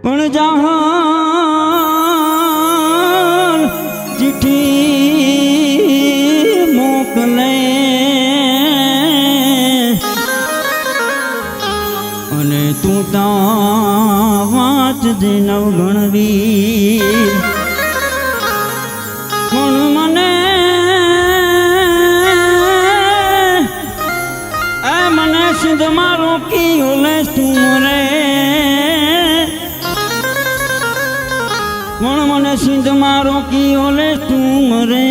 પણ જહાન ચિઠ્ઠી મોકલે અને તું તા વાંચજે નવગણવી પણ મને સિંધ મારો કી ઓલે તું રે પણ મને સિંધ મારો કી ઓલે તું રે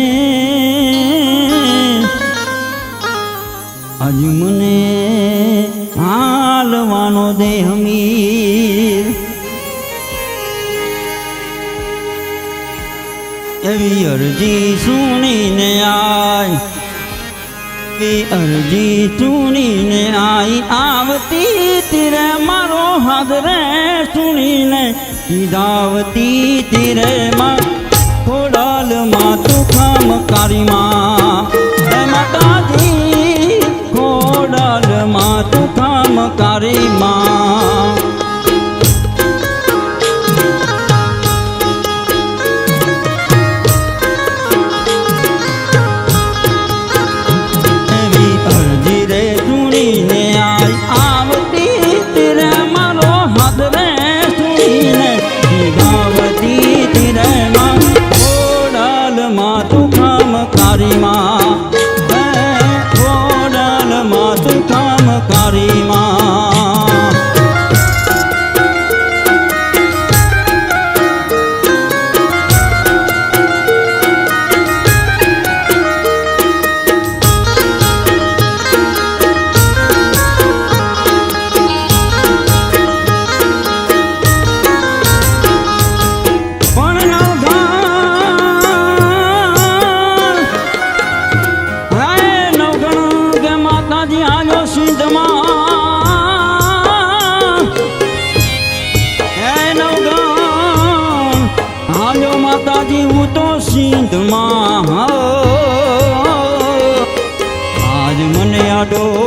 આજ મને હાલવાનો દે હમીર એવી અરજી સુણીને આય અરજી સુણીને આઈ આવતી તીરે મારો હાથ રે સુણીને સીધાવતી તીરે માં ખોડાલ માં તું ખામ કારીમાં હે માતાજી ખોડાલ માં તું ખામ કારીમાં માતાજી હું તો સિંધમાં આજ મને આડો